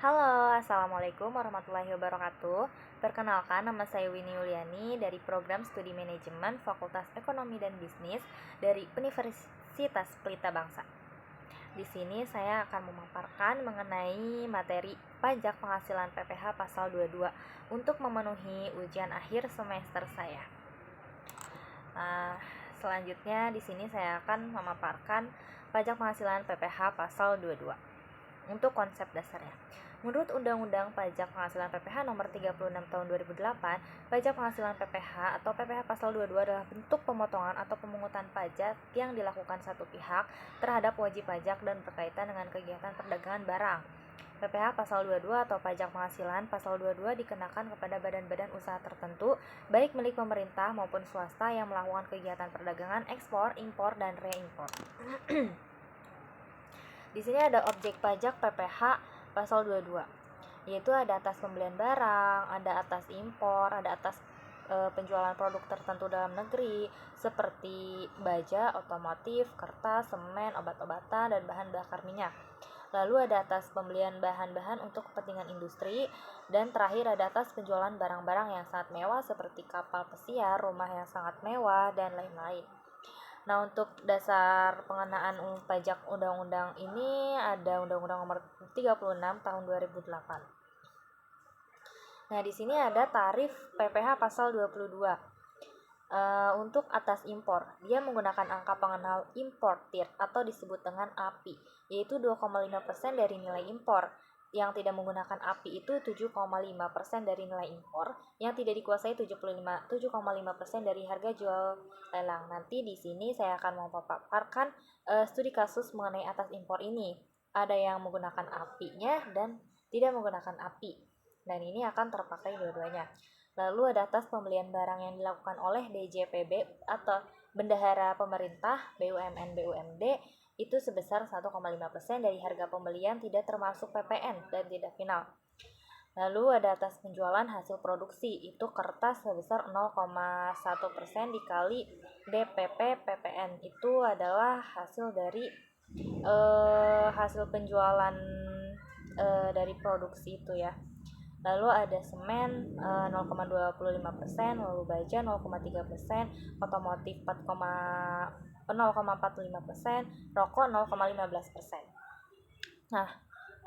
Halo, Assalamualaikum warahmatullahi wabarakatuh. Perkenalkan, nama saya Winnie Yuliani dari Program Studi Manajemen Fakultas Ekonomi dan Bisnis dari Universitas Pelita Bangsa. Di sini saya akan memaparkan mengenai materi pajak penghasilan PPh pasal 22 untuk memenuhi ujian akhir semester saya. Selanjutnya di sini saya akan memaparkan pajak penghasilan PPh pasal 22. Untuk konsep dasarnya, menurut Undang-Undang Pajak Penghasilan PPh Nomor 36 Tahun 2008, pajak penghasilan PPh atau PPh pasal 22 adalah bentuk pemotongan atau pemungutan pajak yang dilakukan satu pihak terhadap wajib pajak dan berkaitan dengan kegiatan perdagangan barang. PPh pasal 22 atau pajak penghasilan pasal 22 dikenakan kepada badan-badan usaha tertentu, baik milik pemerintah maupun swasta yang melakukan kegiatan perdagangan, ekspor, impor, dan reimpor. Di sini ada objek pajak PPh pasal 22, yaitu ada atas pembelian barang, ada atas impor, ada atas penjualan produk tertentu dalam negeri seperti baja, otomotif, kertas, semen, obat-obatan, dan bahan bakar minyak. Lalu ada atas pembelian bahan-bahan untuk kepentingan industri, dan terakhir ada atas penjualan barang-barang yang sangat mewah seperti kapal pesiar, rumah yang sangat mewah, dan lain-lain. Nah, untuk dasar pengenaan pajak undang-undang ini ada Undang-Undang Nomor 36 Tahun 2008. Nah, di sini ada tarif PPh pasal 22. Untuk atas impor, dia menggunakan angka pengenal importir atau disebut dengan API, yaitu 2,5% dari nilai impor. Yang tidak menggunakan API itu 7,5% dari nilai impor, yang tidak dikuasai 7,5% dari harga jual lelang. Nanti di sini saya akan memaparkan studi kasus mengenai atas impor ini. Ada yang menggunakan API-nya dan tidak menggunakan API. Dan ini akan terpakai dua-duanya. Lalu ada atas pembelian barang yang dilakukan oleh DJPB atau bendahara pemerintah, BUMN, BUMD, itu sebesar 1,5% dari harga pembelian tidak termasuk PPN dan tidak final. Lalu ada atas penjualan hasil produksi, itu kertas sebesar 0,1% dikali DPP PPN, itu adalah hasil dari hasil penjualan dari produksi itu ya. Lalu ada semen 0,25%, lalu baja 0,3%, otomotif 0,45%, rokok 0,15%. Nah,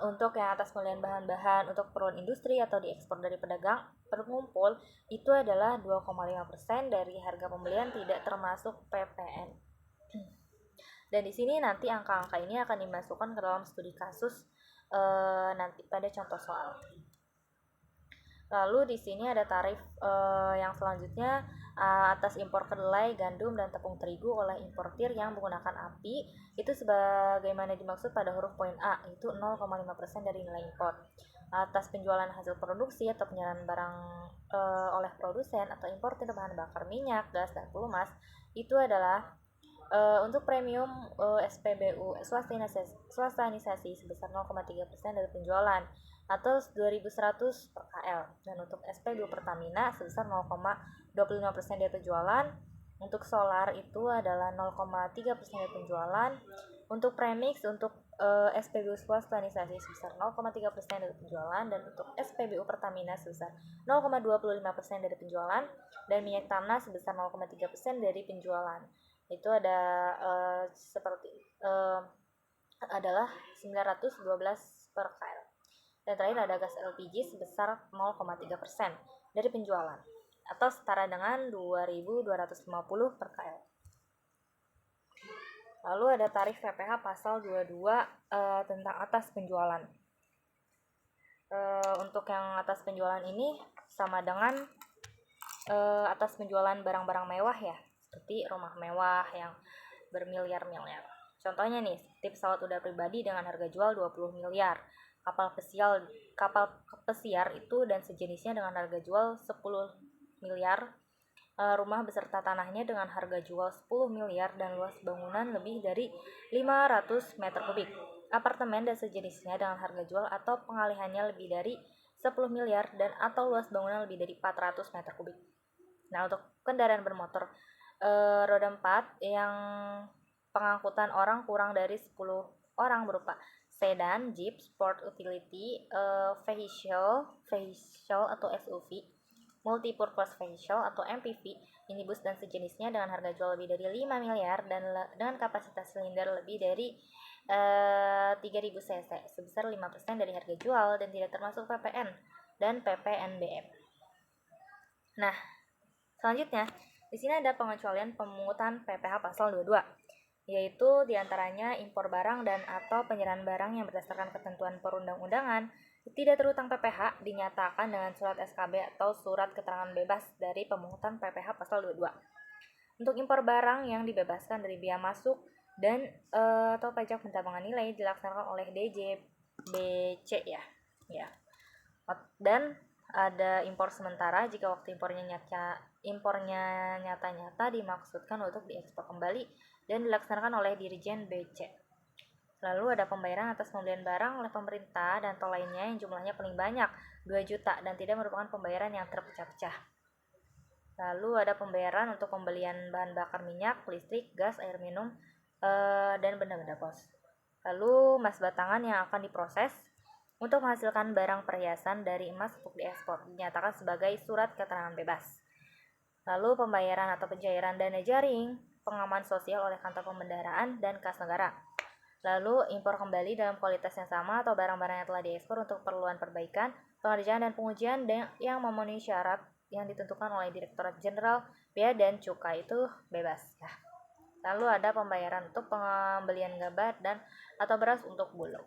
untuk yang atas pembelian bahan-bahan untuk keperluan industri atau diekspor dari pedagang pengumpul itu adalah 2,5% dari harga pembelian tidak termasuk PPN. Dan di sini nanti angka-angka ini akan dimasukkan ke dalam studi kasus nanti pada contoh soal. Lalu di sini ada tarif yang selanjutnya atas impor kedelai, gandum, dan tepung terigu oleh importir yang menggunakan API itu sebagaimana dimaksud pada huruf poin A, itu 0,5% dari nilai impor. Atas penjualan hasil produksi atau penjualan barang oleh produsen atau importir bahan bakar minyak, gas, dan pelumas itu adalah untuk premium SPBU swastanisasi sebesar 0,3% dari penjualan atau 2.100 per KL, dan untuk SPBU Pertamina sebesar 0,25% dari penjualan. Untuk solar itu adalah 0,3% dari penjualan. Untuk premix untuk SPBU swastanisasi sebesar 0,3% dari penjualan, dan untuk SPBU Pertamina sebesar 0,25% dari penjualan, dan minyak tanah sebesar 0,3% dari penjualan. Itu ada seperti adalah 912 per KL. Dan terakhir ada gas LPG sebesar 0,3% dari penjualan atau setara dengan 2.250 per KL. Lalu ada tarif PPh pasal 22 tentang atas penjualan. Untuk yang atas penjualan ini sama dengan atas penjualan barang-barang mewah ya, seperti rumah mewah yang bermiliar-miliar. Contohnya nih, seperti pesawat udara pribadi dengan harga jual 20 miliar, kapal pesiar itu dan sejenisnya dengan harga jual 10 miliar, rumah beserta tanahnya dengan harga jual 10 miliar dan luas bangunan lebih dari 500 meter kubik, apartemen dan sejenisnya dengan harga jual atau pengalihannya lebih dari 10 miliar dan atau luas bangunan lebih dari 400 meter kubik. Nah, untuk kendaraan bermotor roda 4 yang pengangkutan orang kurang dari 10 orang berupa sedan, jeep, sport utility, vehicle atau SUV, multipurpose vehicle atau MPV, minibus dan sejenisnya dengan harga jual lebih dari 5 miliar dan dengan kapasitas silinder lebih dari 3000 cc sebesar 5% dari harga jual dan tidak termasuk PPN dan PPNBM. Nah, selanjutnya di sini ada pengecualian pemungutan PPh pasal 22, yaitu diantaranya impor barang dan atau penyerahan barang yang berdasarkan ketentuan perundang-undangan tidak terhutang PPh dinyatakan dengan surat SKB atau surat keterangan bebas dari pemungutan PPh pasal 22. Untuk impor barang yang dibebaskan dari biaya masuk dan atau pajak pentambahan nilai dilaksanakan oleh DJBC ya. Dan ada impor sementara jika waktu impornya nyata-nyata dimaksudkan untuk diekspor kembali dan dilaksanakan oleh Dirjen BC. Lalu ada pembayaran atas pembelian barang oleh pemerintah dan tol lainnya yang jumlahnya paling banyak 2 juta dan tidak merupakan pembayaran yang terpecah-pecah. Lalu ada pembayaran untuk pembelian bahan bakar minyak, listrik, gas, air minum, dan benda-benda pos. Lalu emas batangan yang akan diproses untuk menghasilkan barang perhiasan dari emas untuk diekspor dinyatakan sebagai surat keterangan bebas. Lalu pembayaran atau pencairan dana jaring, pengaman sosial oleh kantor pembendaharaan dan kas negara. Lalu impor kembali dalam kualitas yang sama atau barang-barang yang telah diekspor untuk keperluan perbaikan, pengerjaan dan pengujian yang memenuhi syarat yang ditentukan oleh Direktorat Jenderal Bea dan Cukai itu bebas ya. Lalu ada pembayaran untuk pembelian gabah dan atau beras untuk Bulog.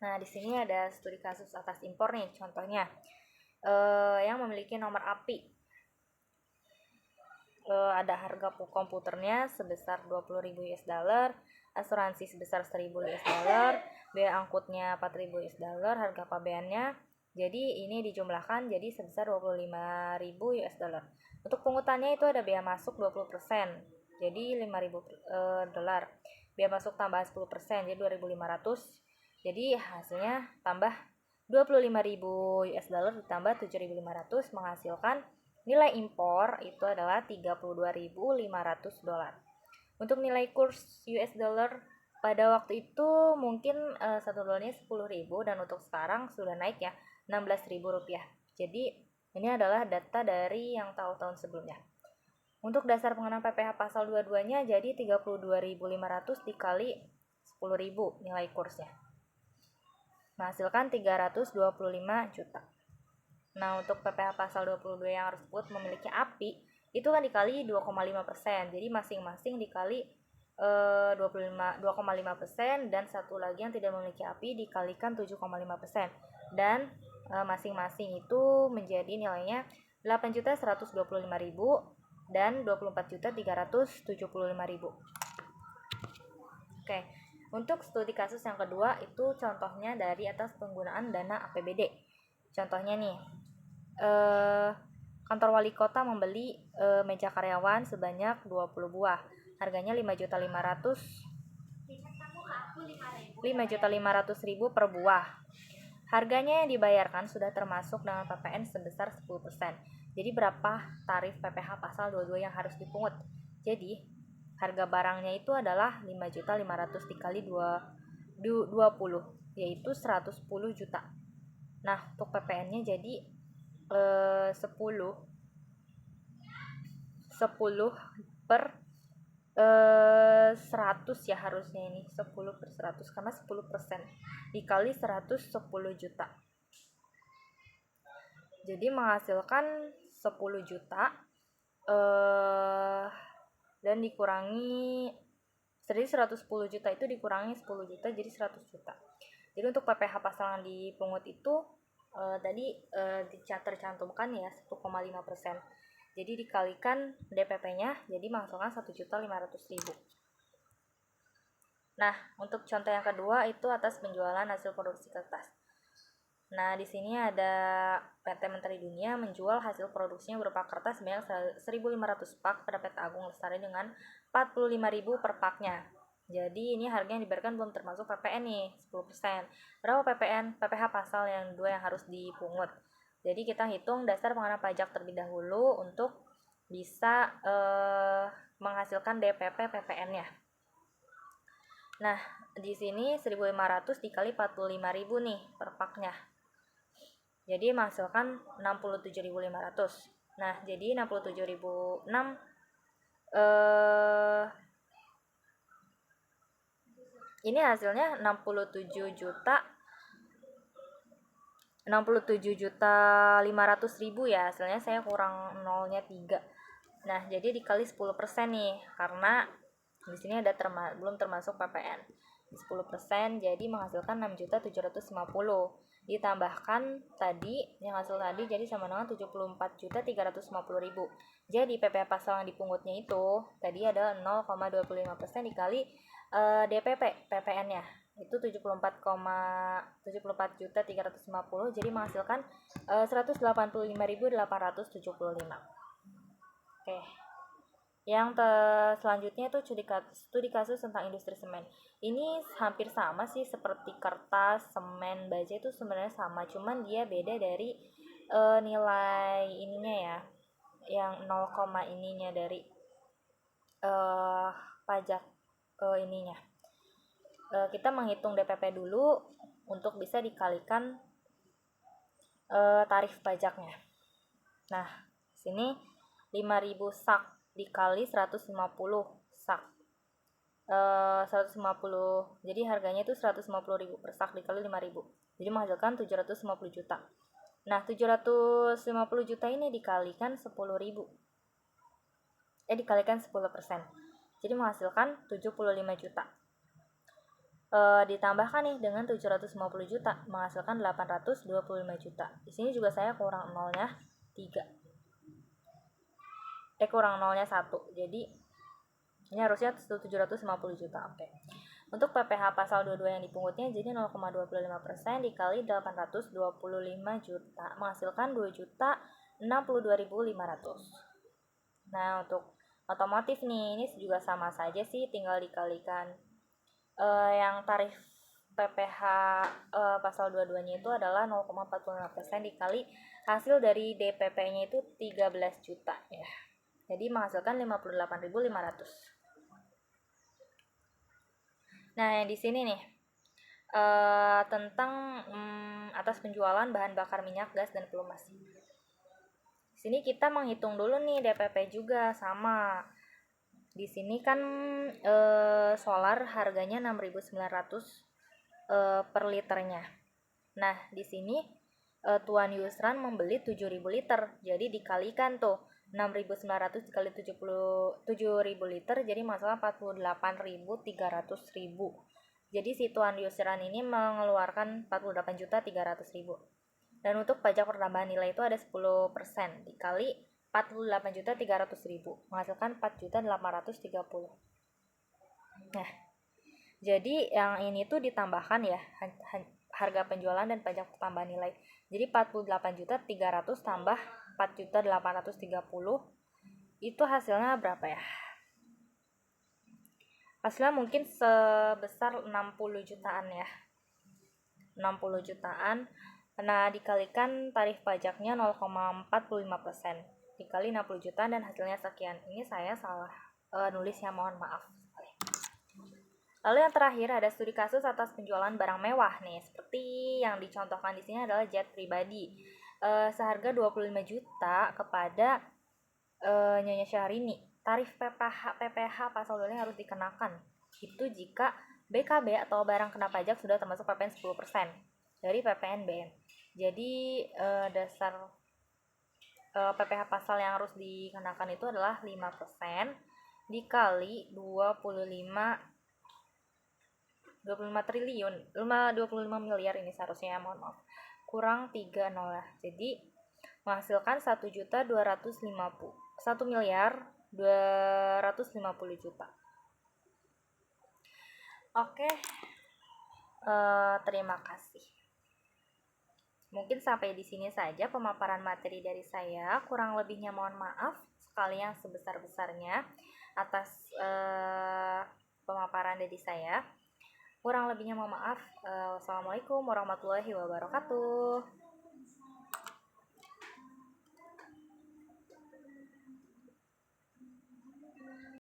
Nah, di sini ada studi kasus atas impor nih, contohnya yang memiliki nomor API. Ada harga komputernya sebesar 20.000 US dollar, asuransi sebesar 1.000 US dollar, biaya angkutnya 4.000 US dollar, harga pabeannya. Jadi ini dijumlahkan jadi sebesar 25.000 US dollar. Untuk pungutannya itu ada biaya masuk 20%. Jadi 5.000 dolar. Biaya masuk tambah 10%, jadi 2.500. Jadi hasilnya tambah 25.000 US dollar ditambah 7.500 menghasilkan nilai impor itu adalah 32.500 dolar. Untuk nilai kurs US dollar pada waktu itu mungkin 1 dolarnya 10.000 dan untuk sekarang sudah naik ya 16.000 rupiah. Jadi ini adalah data dari yang tahun-tahun sebelumnya. Untuk dasar pengenaan PPh pasal 22-nya jadi 32.500 dikali 10.000 nilai kursnya. Menghasilkan 325 juta. Nah, untuk PPh pasal 22 yang harus disebut memiliki API itu kan dikali 2,5%. Jadi masing-masing dikali 2,5% dan satu lagi yang tidak memiliki API dikalikan 7,5%. Dan masing-masing itu menjadi nilainya 8.125.000 dan 24.375.000. Oke, untuk studi kasus yang kedua itu contohnya dari atas penggunaan dana APBD. Contohnya nih, kantor wali kota membeli meja karyawan sebanyak 20 buah. Harganya 5.500.000 per buah. Harganya yang dibayarkan sudah termasuk dengan PPN sebesar 10%. Jadi berapa tarif PPh pasal 22 yang harus dipungut? Jadi harga barangnya itu adalah 5.500 dikali 20 yaitu 110 juta. Nah, untuk PPN-nya jadi 10 per 100 ya harusnya ini 10 per 100 karena 10% dikali 110 juta. Jadi menghasilkan 10 juta dan dikurangi, jadi 110 juta itu dikurangi 10 juta jadi 100 juta. Jadi untuk PPh pasal yang dipungut itu tadi tercantumkan ya 1,5%. Jadi dikalikan DPP-nya jadi menghasilkan 1.500.000. Nah, untuk contoh yang kedua itu atas penjualan hasil produksi kertas. Nah, di sini ada PT Menteri Dunia menjual hasil produksinya berupa kertas sebanyak 1.500 pak pada PT Agung Lestari dengan 45.000 per paknya. Jadi ini harga yang diberikan belum termasuk PPN nih, 10%. Berapa PPh pasal yang 2 yang harus dipungut? Jadi kita hitung dasar pengenaan pajak terlebih dahulu untuk bisa menghasilkan DPP PPN-nya. Nah, di sini 1.500 dikali 45.000 nih per paknya. Jadi menghasilkan 67.500. Nah, jadi 67.006 ini hasilnya 67.500.000 ya. Hasilnya saya kurang nolnya 3. Nah, jadi dikali 10% nih, karena di sini ada belum termasuk PPN. 10% jadi menghasilkan 6.750. Ditambahkan tadi yang hasil tadi jadi sama dengan 74.350.000. Jadi PPh pasal yang dipungutnya itu tadi adalah 0,25% dikali DPP PPN-nya itu 74.350, jadi menghasilkan 185.875. Oke. Yang selanjutnya itu studi kasus tentang industri semen. Ini hampir sama sih seperti kertas, semen, baja itu sebenarnya sama, cuman dia beda dari nilai ininya ya, yang 0, ininya dari pajak ininya. Kita menghitung DPP dulu untuk bisa dikalikan tarif pajaknya. Nah, sini 5.000 sak dikali 150 sak. 150. Jadi harganya itu 150.000 per sak dikali 5.000. Jadi menghasilkan 750 juta. Nah, 750 juta ini dikalikan 10.000. Dikalikan 10%. Jadi menghasilkan 75 juta. Ditambahkan nih dengan 750 juta menghasilkan 825 juta. Di sini juga saya kurang nolnya 3. Kurang nolnya 1. Jadi ini harusnya 750 juta. Oke. Untuk PPh pasal 22 yang dipungutnya jadi 0,25% dikali 825 juta menghasilkan 2.062.500. Nah, untuk otomotif nih ini juga sama saja sih, tinggal dikalikan yang tarif PPh pasal 22-nya itu adalah 0,45% dikali hasil dari DPP-nya itu 13 juta ya. Jadi menghasilkan 58.500. Nah, yang di sini nih tentang atas penjualan bahan bakar minyak, gas, dan pelumas. Di sini kita menghitung dulu nih DPP juga sama. Di sini kan solar harganya 6.900 per liternya. Nah, di sini Tuan Yusran membeli 7.000 liter. Jadi dikalikan tuh 6.900 dikali 7.000 liter jadi masalah 48.300.000. Jadi si Tuan Yusran ini mengeluarkan 48.300.000. Dan untuk pajak pertambahan nilai itu ada 10% dikali 48.300.000 menghasilkan 4.830. Nah, jadi yang ini tuh ditambahkan ya harga penjualan dan pajak tambahan nilai. Jadi 48.300 tambah 4.830 itu hasilnya berapa ya? Hasilnya mungkin sebesar 60 jutaan ya. 60 jutaan. Nah, dikalikan tarif pajaknya 0,45%. Dikali 60 jutaan dan hasilnya sekian. Ini saya salah nulisnya, mohon maaf. Lalu yang terakhir ada studi kasus atas penjualan barang mewah nih. Seperti yang dicontohkan di sini adalah jet pribadi. Seharga 25 juta kepada Nyonya Syahrini. Tarif PPh pasal 2 harus dikenakan. Itu jika BKB atau barang kena pajak sudah termasuk PPN 10% dari PPNBM. Jadi dasar PPh pasal yang harus dikenakan itu adalah 5% dikali 25 triliun, 25 miliar ini seharusnya, mohon maaf. Kurang 3 nol lah. Jadi menghasilkan 1.250 juta. Oke. Terima kasih. Mungkin sampai di sini saja pemaparan materi dari saya. Kurang lebihnya mohon maaf sekali yang sebesar-besarnya atas pemaparan dari saya. Kurang lebihnya mohon maaf. Wassalamualaikum warahmatullahi wabarakatuh.